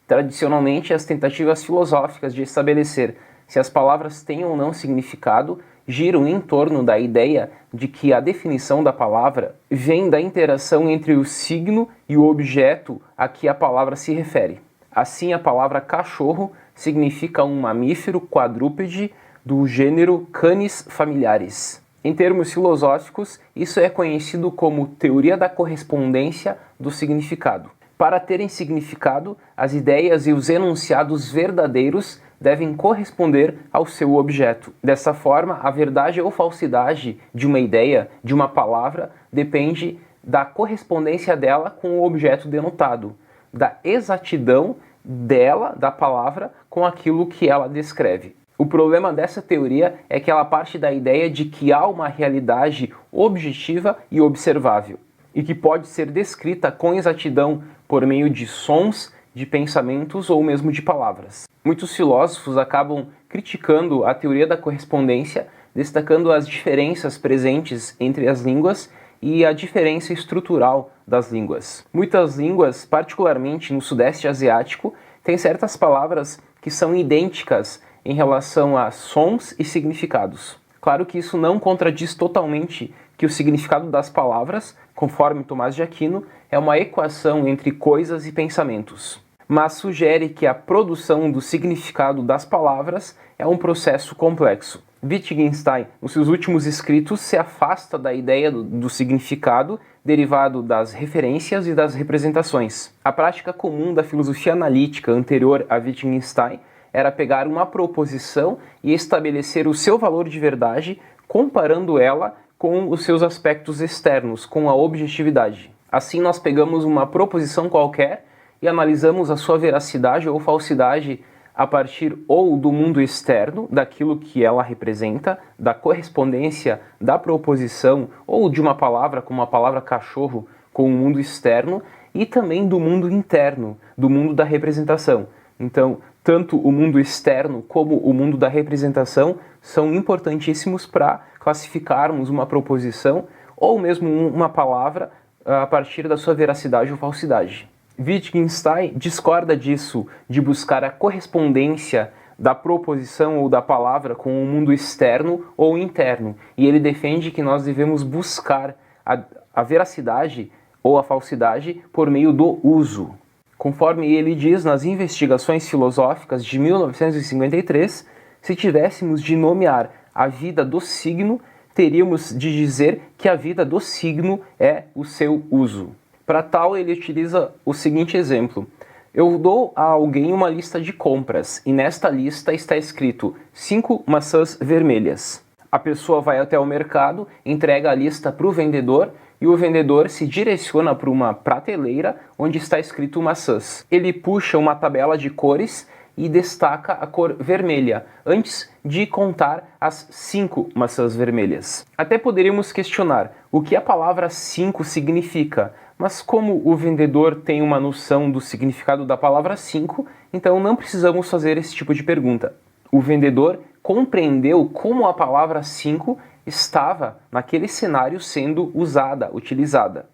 Tradicionalmente, as tentativas filosóficas de estabelecer se as palavras têm ou não significado giram em torno da ideia de que a definição da palavra vem da interação entre o signo e o objeto a que a palavra se refere. Assim, a palavra cachorro significa um mamífero quadrúpede do gênero Canis familiaris. Em termos filosóficos, isso é conhecido como teoria da correspondência do significado. Para terem significado, as ideias e os enunciados verdadeiros devem corresponder ao seu objeto. Dessa forma, a verdade ou falsidade de uma ideia, de uma palavra, depende da correspondência dela com o objeto denotado, da exatidão dela, da palavra, com aquilo que ela descreve. O problema dessa teoria é que ela parte da ideia de que há uma realidade objetiva e observável, e que pode ser descrita com exatidão por meio de sons, de pensamentos ou mesmo de palavras. Muitos filósofos acabam criticando a teoria da correspondência, destacando as diferenças presentes entre as línguas e a diferença estrutural das línguas. Muitas línguas, particularmente no Sudeste Asiático, têm certas palavras que são idênticas em relação a sons e significados. Claro que isso não contradiz totalmente que o significado das palavras, conforme Tomás de Aquino, é uma equação entre coisas e pensamentos, mas sugere que a produção do significado das palavras é um processo complexo. Wittgenstein, nos seus últimos escritos, se afasta da ideia do significado derivado das referências e das representações. A prática comum da filosofia analítica anterior a Wittgenstein era pegar uma proposição e estabelecer o seu valor de verdade, comparando ela com os seus aspectos externos, com a objetividade. Assim, nós pegamos uma proposição qualquer e analisamos a sua veracidade ou falsidade a partir ou do mundo externo, daquilo que ela representa, da correspondência da proposição ou de uma palavra, como a palavra cachorro, com o mundo externo, e também do mundo interno, do mundo da representação. Então, tanto o mundo externo como o mundo da representação são importantíssimos para classificarmos uma proposição ou mesmo uma palavra a partir da sua veracidade ou falsidade. Wittgenstein discorda disso, de buscar a correspondência da proposição ou da palavra com o mundo externo ou interno, e ele defende que nós devemos buscar a veracidade ou a falsidade por meio do uso. Conforme ele diz nas Investigações Filosóficas de 1953, se tivéssemos de nomear a vida do signo, teríamos de dizer que a vida do signo é o seu uso. Para tal, ele utiliza o seguinte exemplo. Eu dou a alguém uma lista de compras e nesta lista está escrito 5 maçãs vermelhas. A pessoa vai até o mercado, entrega a lista para o vendedor e o vendedor se direciona para uma prateleira onde está escrito maçãs. Ele puxa uma tabela de cores e destaca a cor vermelha, antes de contar as 5 maçãs vermelhas. Até poderíamos questionar o que a palavra 5 significa, mas como o vendedor tem uma noção do significado da palavra 5, então não precisamos fazer esse tipo de pergunta. O vendedor compreendeu como a palavra 5 estava naquele cenário sendo usada, utilizada.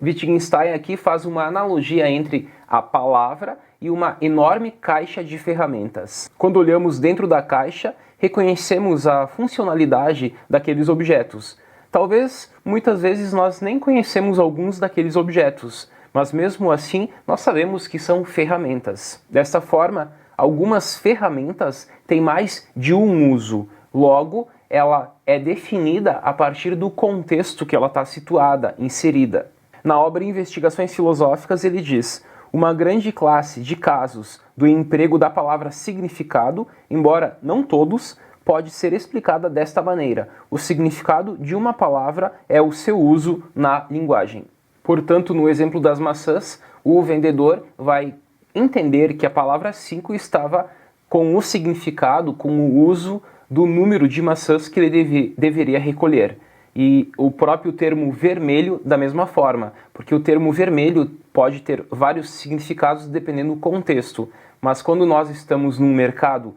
Wittgenstein aqui faz uma analogia entre a palavra e uma enorme caixa de ferramentas. Quando olhamos dentro da caixa, reconhecemos a funcionalidade daqueles objetos. Talvez, muitas vezes, nós nem conhecemos alguns daqueles objetos, mas mesmo assim, nós sabemos que são ferramentas. Dessa forma, algumas ferramentas têm mais de um uso. Logo, ela é definida a partir do contexto que ela está situada, inserida. Na obra Investigações Filosóficas, ele diz: uma grande classe de casos do emprego da palavra significado, embora não todos, pode ser explicada desta maneira. O significado de uma palavra é o seu uso na linguagem. Portanto, no exemplo das maçãs, o vendedor vai entender que a palavra 5 estava com o significado, com o uso do número de maçãs que ele deveria recolher. E o próprio termo vermelho da mesma forma, porque o termo vermelho pode ter vários significados dependendo do contexto, mas quando nós estamos num mercado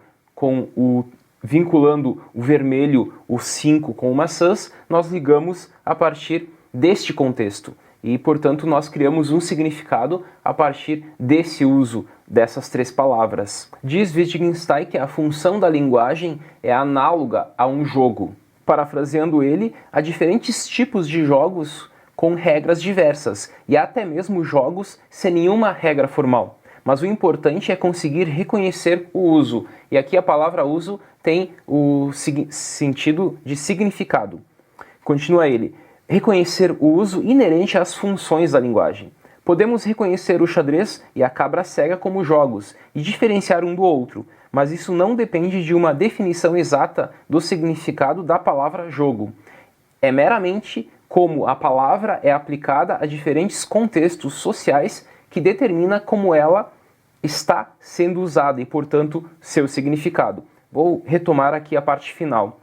vinculando o vermelho, o 5 com maçãs, nós ligamos a partir deste contexto, e, portanto, nós criamos um significado a partir desse uso dessas três palavras. Diz Wittgenstein que a função da linguagem é análoga a um jogo. Parafraseando ele, há diferentes tipos de jogos com regras diversas, e há até mesmo jogos sem nenhuma regra formal. Mas o importante é conseguir reconhecer o uso, e aqui a palavra uso tem o sentido de significado. Continua ele, reconhecer o uso inerente às funções da linguagem. Podemos reconhecer o xadrez e a cabra cega como jogos e diferenciar um do outro, mas isso não depende de uma definição exata do significado da palavra jogo. É meramente como a palavra é aplicada a diferentes contextos sociais que determina como ela está sendo usada e, portanto, seu significado. Vou retomar aqui a parte final.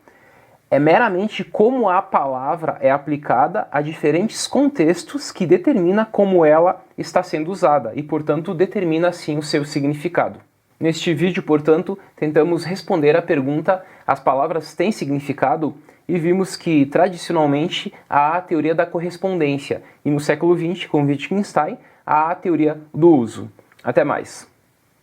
É meramente como a palavra é aplicada a diferentes contextos que determina como ela está sendo usada e, portanto, determina assim o seu significado. Neste vídeo, portanto, tentamos responder à pergunta: as palavras têm significado? E vimos que, tradicionalmente, há a teoria da correspondência e, no século XX, com Wittgenstein, há a teoria do uso. Até mais!